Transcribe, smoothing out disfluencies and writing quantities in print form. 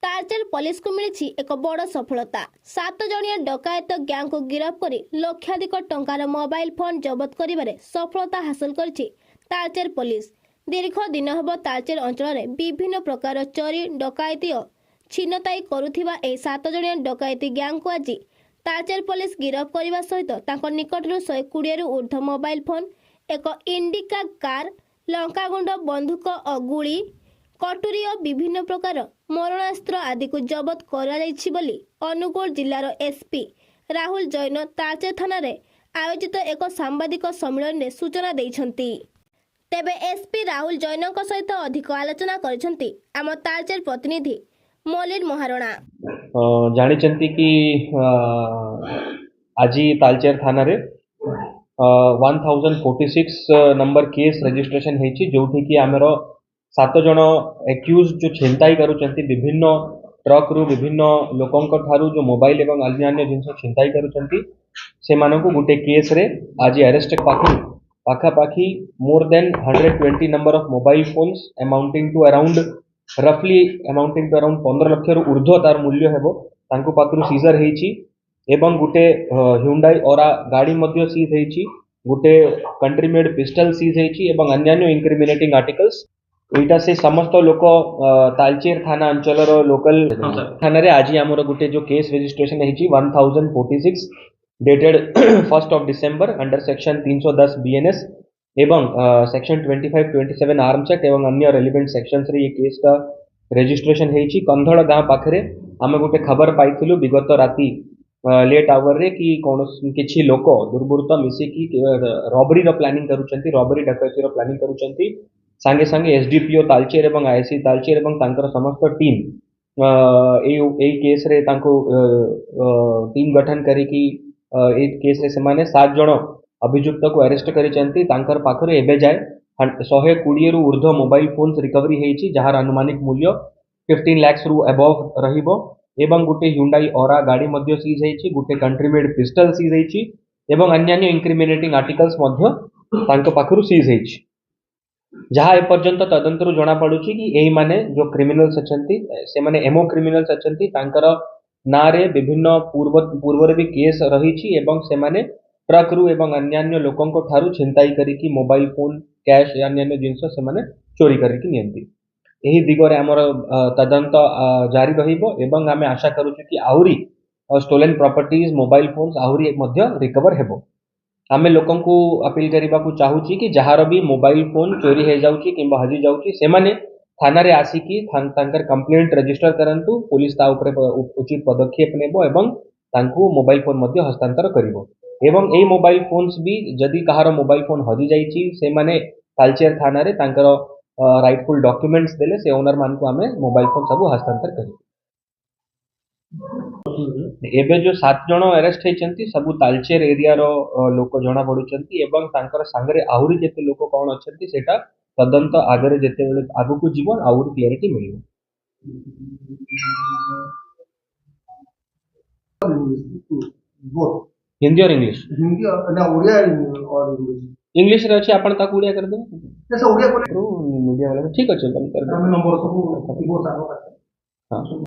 Talcher police को मिली एक बड़ सफलता। 7 जणिया डकायत गैंग को गिरफ्त कर लक्षाधिक टंकार मोबाइल फोन जबत करिबारे सफलता हासिल करछि तालचेर पुलिस। दीर्घ दिन हब तालचेर अंचल में विभिन्न प्रकार चोरी डकायती और छिनताई करुथिबा ए 7 जणिया डकायती गैंग को आज तालचेर पुलिस गिरफ्त करने सहित निकटरू 120 रु ऊर्ध्व मोबाइल फोन, एक इंडिका कार, लंकागुंड बंदूक और गुड़ी, कटुरी और विभिन्न प्रकार मरणास्त्र आदि को जबत कर अनुगुल जिलार एसपी राहुल जैन तालचेर थाना आयोजित एक सांबादिक सम्मेलन में सूचना देइछंती। तेबे एसपी राहुल जैन सहित अधिक आलोचना करिसेंती आम तालचेर प्रतिनिधि मलिन महारणा। जानिचंती कि आज तालचेर थाना रे 1046 नंबर केस रजिस्ट्रेशन होती जोठी कि आमर 7 जन एक्यूज जो छिनताई करुचंती विभिन्न ट्रक रु विभिन्न लोकंक ठारू जो मोबाइल एवं अन्य जिनस छिनताई करुचंती से मानकु गुटे केस रे आज अरेस्ट पाखापाखी more than 120 number of mobile phones amounting to around 15 lakh रु ऊर्ध्व तार मूल्य हेबो तांको पाखरु सीजर हेची एवं गुटे ह्युंडाई ओरा गाड़ी मध्य सीज हेची, गुटे कंट्री मेड पिस्टल सीज हेची एवं अन्य इंक्रिमिनेटिंग आर्टिकल्स। एटा से समस्त लोक तालचेर थाना अंचल लोकल थाना रे आज आमर गुटे जो केस रजिस्ट्रेशन हेची 1046 dated 1st of December under section 310 BNS एवं सेक्शन 25-27 आर्म्स एक्ट एवं अन्य रेलिवेंट सेक्शंस रे ये केस का रजिस्ट्रेशन हेची। कंधड़ गाँ पाखरे आम गोटे खबर पाइथिलु विगत राति लेट आवर रे कि किछि लोक दुर्बृत्त मिसिकी रॉबरी रो प्लानिंग करूचंती, रॉबरी डकैती रो प्लानिंग करूचंती। सांगे सांगे एसडीपीओ तालचेर एवं आईसी तालचेर एवं तांकर समस्त टीम ए केस रे तांको टीम गठन करी कि ए केस रे से माने 7 जण अभियुक्त को अरेस्ट करिसेंती। तांकर पाखरे एबे जाय 120 रु ऊर्ध्व मोबाइल फोन्स रिकवरी हेची जहार अनुमानिक मूल्य 15 लाख रु अबव रहिबो एवं गुटे ह्युंडाई ओरा गाड़ी मध्य सीज हेची, गुटे कंट्री मेड पिस्टल सीज हेची एवं अन्य इंक्रिमिनेटिंग आर्टिकल्स मध्य तांको पाखरु सीज हेची। जहाँ एपर्यंत तदंतरु जना पड़ुची कि एही माने जो क्रिमिनल्स अछंती से माने एमओ क्रिमिनल्स अछंती तांकर नारे विभिन्न पूर्व भी केस रहीची एवं से माने ट्रक रु एवं अन्य लोकंक ठारू छिनताई करिकी मोबाइल फोन, कैश अन्य जिनस से माने चोरी करिकी नियंती। एही दिगरे हमर तदंत जारी रहिबो एवं आमे आशा करूछु कि आहुरी स्टोलन प्रॉपर्टीज मोबाइल फोन्स आहुरी मध्य रिकवर हेबो। आमे लोकंकु अपील करिबाकु चाहूची कि जहार भी मोबाइल फोन चोरी हे जाउची किंबा हजि जाउची से माने थाना रे आसीकी तांकर कंप्लेंट रजिस्टर करंतु, पुलिस ता ऊपर उचित पदक्षेप नेबो एवं तांकु मोबाइल फोन मध्य हस्तांतर करिवो। एवं ए मोबाइल फोन्स भी जदि कहार मोबाइल फोन हजि जाइची से माने तालचेर थाना रे तांकर राइटफुल डॉक्यूमेंट्स देले से ओनर मान को आमे मोबाइल फोन सब हस्तांतर करिवो। एबे जो 7 जण अरेस्ट हेचंती सबु तालचेर एरिया रो लोक जना पडुचंती एवं तांकर संगरे आहुरी जेते लोक कोन अछंती सेटा तदंत आगरे जेते बेले आगु को जीवन आहुरी क्लियरिटी मिलियो। हिंदी और इंग्लिश ना ओडिया और इंग्लिश रे अछि आपण ताकू ओडिया कर दे जैसे ओडिया मीडिया वाला ठीक अछि कर दे नंबर सब वो सारो। हां।